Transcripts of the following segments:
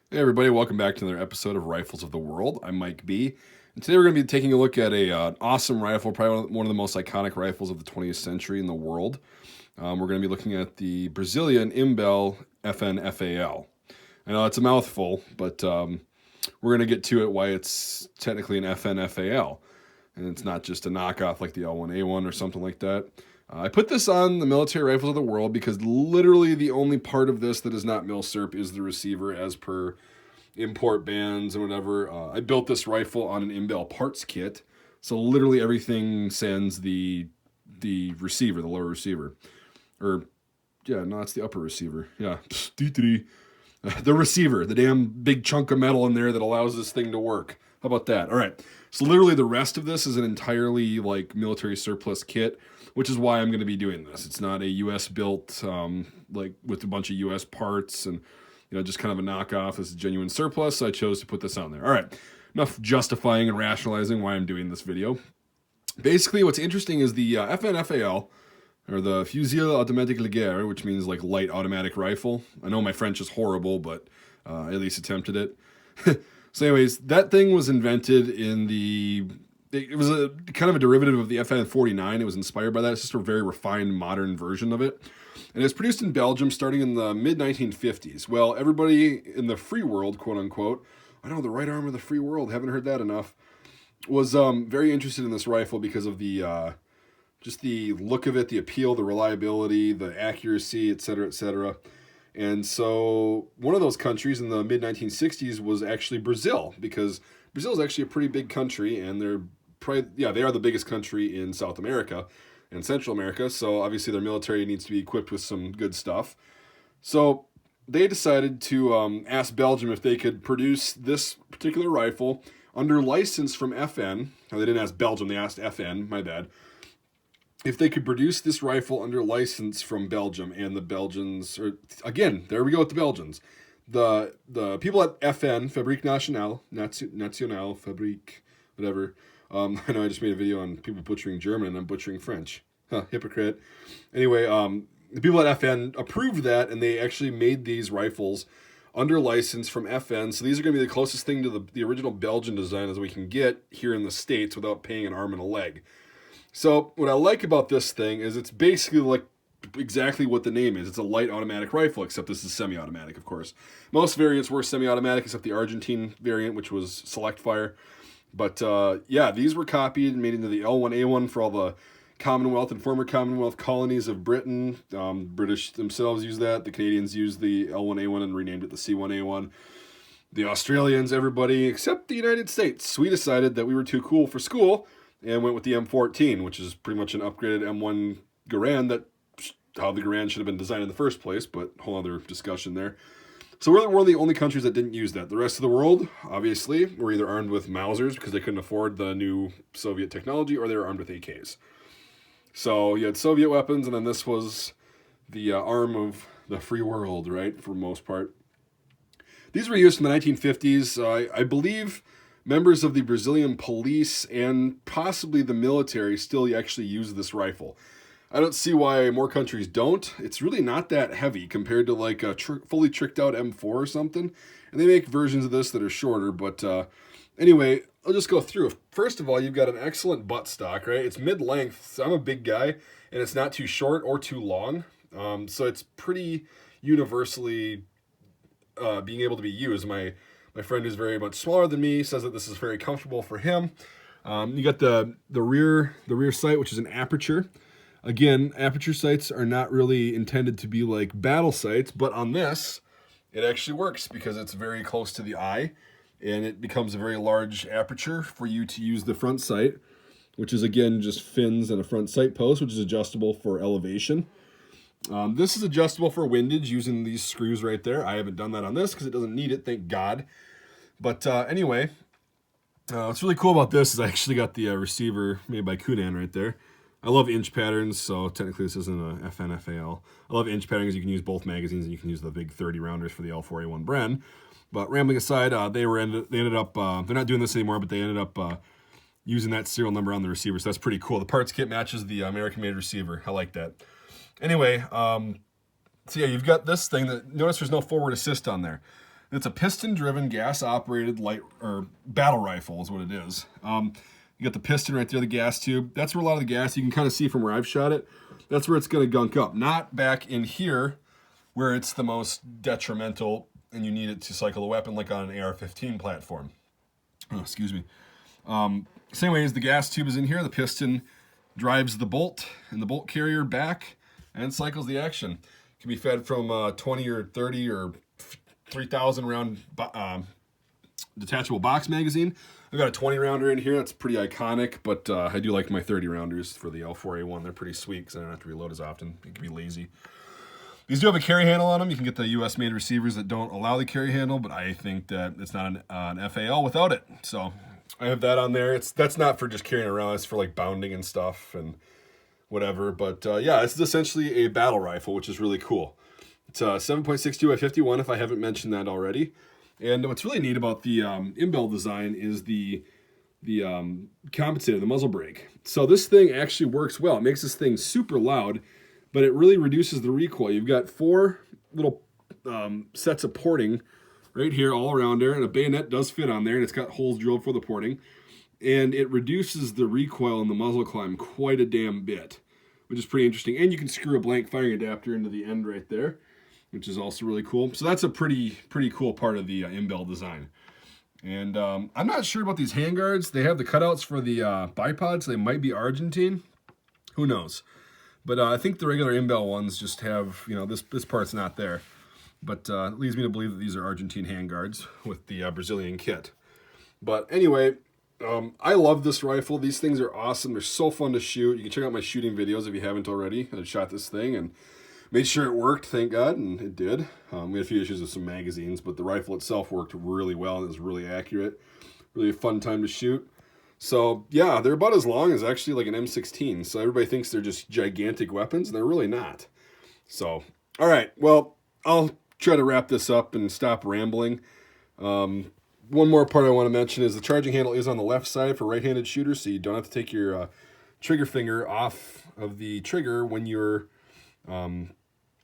Hey everybody, welcome back to another episode of Rifles of the World. I'm Mike B, and today we're going to be taking a look at an awesome rifle, probably one of the most iconic rifles of the 20th century in the world. We're going to be looking at the Brazilian IMBEL FNFAL. I know it's a mouthful, but we're going to get to it why it's technically an FNFAL, and it's not just a knockoff like the L1A1 or something like that. I put this on the military rifles of the world because literally the only part of this that is not mil-serp is the receiver, as per import bans and whatever. I built this rifle on an IMBEL parts kit, so literally everything sends the receiver, the lower receiver, or yeah, no, it's the upper receiver. Yeah, the receiver, the damn big chunk of metal in there that allows this thing to work. How about that? All right. So literally the rest of this is an entirely like military surplus kit, which is why I'm going to be doing this. It's not a U.S. built like with a bunch of U.S. parts and just kind of a knockoff. This is genuine surplus, so I chose to put this on there. All right. Enough justifying and rationalizing why I'm doing this video. Basically, what's interesting is the FNFAL, or the Fusil Automatique Léger, which means like light automatic rifle. I know my French is horrible, but I at least attempted it. So anyways, that thing was invented in it was a kind of a derivative of the FN-49. It was inspired by that. It's just a very refined, modern version of it. And it was produced in Belgium starting in the mid-1950s. Well, everybody in the free world, quote unquote, I know, the right arm of the free world, haven't heard that enough, was very interested in this rifle because of the just the look of it, the appeal, the reliability, the accuracy, et cetera, et cetera. And so one of those countries in the mid-1960s was actually Brazil, because Brazil is actually a pretty big country, and they're probably, yeah, they are the biggest country in South America and Central America, so obviously their military needs to be equipped with some good stuff. So they decided to ask Belgium if they could produce this particular rifle under license from FN. Now, they didn't ask Belgium, they asked FN, my bad, if they could produce this rifle under license from Belgium. And the Belgians, or again, there we go with the Belgians. The people at FN, Fabrique Nationale, Nationale, Fabrique, whatever. I know I just made a video on people butchering German and I'm butchering French. Huh, hypocrite. Anyway, the people at FN approved that, and they actually made these rifles under license from FN. So these are going to be the closest thing to the original Belgian design as we can get here in the States without paying an arm and a leg. So what I like about this thing is it's basically like exactly what the name is. It's a light automatic rifle, except this is semi-automatic, of course. Most variants were semi-automatic, except the Argentine variant, which was select fire. But yeah, these were copied and made into the L1A1 for all the Commonwealth and former Commonwealth colonies of Britain. British themselves used that. The Canadians used the L1A1 and renamed it the C1A1. The Australians, everybody except the United States, we decided that we were too cool for school and went with the M14, which is pretty much an upgraded M1 Garand. That how the Garand should have been designed in the first place, but whole other discussion there. So we're the only countries that didn't use that. The rest of the world, obviously, were either armed with Mausers because they couldn't afford the new Soviet technology, or they were armed with AKs. So you had Soviet weapons, and then this was the arm of the free world, right, for the most part. These were used in the 1950s. I believe members of the Brazilian police and possibly the military still actually use this rifle. I don't see why more countries don't. It's really not that heavy compared to like a fully tricked out M4 or something. And they make versions of this that are shorter. But anyway, I'll just go through. First of all, you've got an excellent buttstock, right? It's mid-length. So I'm a big guy, and it's not too short or too long. So it's pretty universally being able to be used. My friend who's very much smaller than me says that this is very comfortable for him. You got the rear sight, which is an aperture. Again, aperture sights are not really intended to be like battle sights, but on this, it actually works because it's very close to the eye, and it becomes a very large aperture for you to use the front sight, which is again just fins and a front sight post, which is adjustable for elevation. This is adjustable for windage using these screws right there. I haven't done that on this because it doesn't need it, thank God. But anyway, what's really cool about this is I actually got the receiver made by Kunan right there. I love inch patterns, so technically this isn't a FNFAL. I love inch patterns. You can use both magazines, and you can use the big 30 rounders for the L4A1 Bren. But rambling aside, they ended up they're not doing this anymore, but they ended up using that serial number on the receiver, so that's pretty cool. The parts kit matches the American-made receiver. I like that. Anyway, so yeah, you've got this thing that, notice there's no forward assist on there. It's a piston-driven, gas-operated light or battle rifle is what it is. You got the piston right there, the gas tube. That's where a lot of the gas, you can kind of see from where I've shot it, that's where it's going to gunk up. Not back in here where it's the most detrimental and you need it to cycle the weapon like on an AR-15 platform. Oh, excuse me. Same way as the gas tube is in here, the piston drives the bolt and the bolt carrier back and cycles the action. It can be fed from 20 or 30 or 3,000 round detachable box magazine. I've got a 20 rounder in here. That's pretty iconic, but I do like my 30 rounders for the L4A1. They're pretty sweet because I don't have to reload as often. You can be lazy. These do have a carry handle on them. You can get the US made receivers that don't allow the carry handle, but I think that it's not an FAL without it. So I have that on there. That's not for just carrying around. It's for like bounding and stuff and whatever. But yeah, this is essentially a battle rifle, which is really cool. It's 7.62 by 51 if I haven't mentioned that already. And what's really neat about the IMBEL design is the compensator, the muzzle brake. So this thing actually works well. It makes this thing super loud, but it really reduces the recoil. You've got 4 little sets of porting right here all around there, and a bayonet does fit on there, and it's got holes drilled for the porting. And it reduces the recoil in the muzzle climb quite a damn bit, which is pretty interesting. And you can screw a blank firing adapter into the end right there, which is also really cool. So that's a pretty cool part of the IMBEL design. And I'm not sure about these handguards. They have the cutouts for the bipods. So they might be Argentine. Who knows? But I think the regular IMBEL ones just have, you know, this part's not there. But it leads me to believe that these are Argentine handguards with the Brazilian kit. But anyway, I love this rifle. These things are awesome. They're so fun to shoot. You can check out my shooting videos if you haven't already. I shot this thing and made sure it worked, thank God, and it did. We had a few issues with some magazines, but the rifle itself worked really well. It was really accurate. Really a fun time to shoot. So, yeah, they're about as long as actually like an M16. So everybody thinks they're just gigantic weapons, and they're really not. So, all right, well, I'll try to wrap this up and stop rambling. One more part I want to mention is the charging handle is on the left side for right-handed shooters, so you don't have to take your trigger finger off of the trigger when you're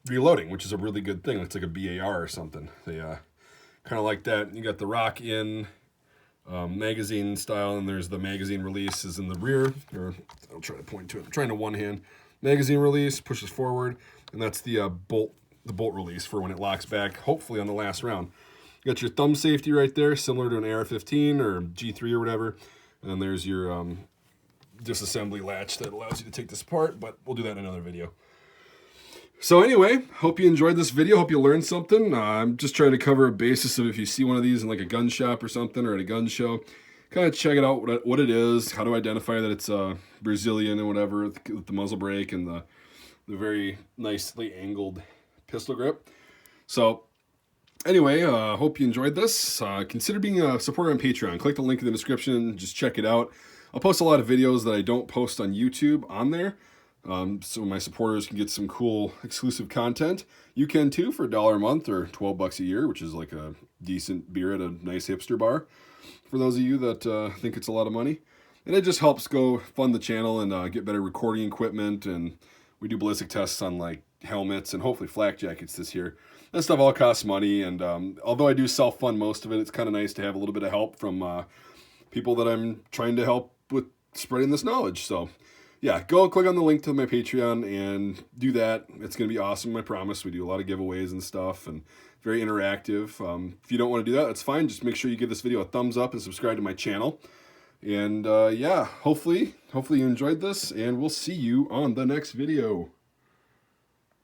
reloading, which is a really good thing. It's like a BAR or something. They kind of like that. You got the rock in magazine style, and there's the magazine release is in the rear. Or I'll try to point to it. I'm trying to one hand. Magazine release pushes forward, and that's the bolt release for when it locks back. Hopefully on the last round. You got your thumb safety right there, similar to an AR-15 or G3 or whatever. And then there's your disassembly latch that allows you to take this apart, but we'll do that in another video. So anyway, hope you enjoyed this video. Hope you learned something. I'm just trying to cover a basis of if you see one of these in like a gun shop or something or at a gun show, kind of check it out, what it is, how to identify that it's Brazilian and whatever, with the muzzle brake and the very nicely angled pistol grip. So anyway, hope you enjoyed this. Consider being a supporter on Patreon. Click the link in the description. Just check it out. I'll post a lot of videos that I don't post on YouTube on there. So my supporters can get some cool exclusive content. You can too for $1 a month or $12 a year, which is like a decent beer at a nice hipster bar. For those of you that think it's a lot of money. And it just helps go fund the channel and get better recording equipment. And we do ballistic tests on like helmets and hopefully flak jackets this year. That stuff all costs money. And although I do self-fund most of it, it's kind of nice to have a little bit of help from people that I'm trying to help with spreading this knowledge. So yeah, go and click on the link to my Patreon and do that. It's going to be awesome, I promise. We do a lot of giveaways and stuff and very interactive. If you don't want to do that, that's fine. Just make sure you give this video a thumbs up and subscribe to my channel. And yeah, hopefully you enjoyed this, and we'll see you on the next video.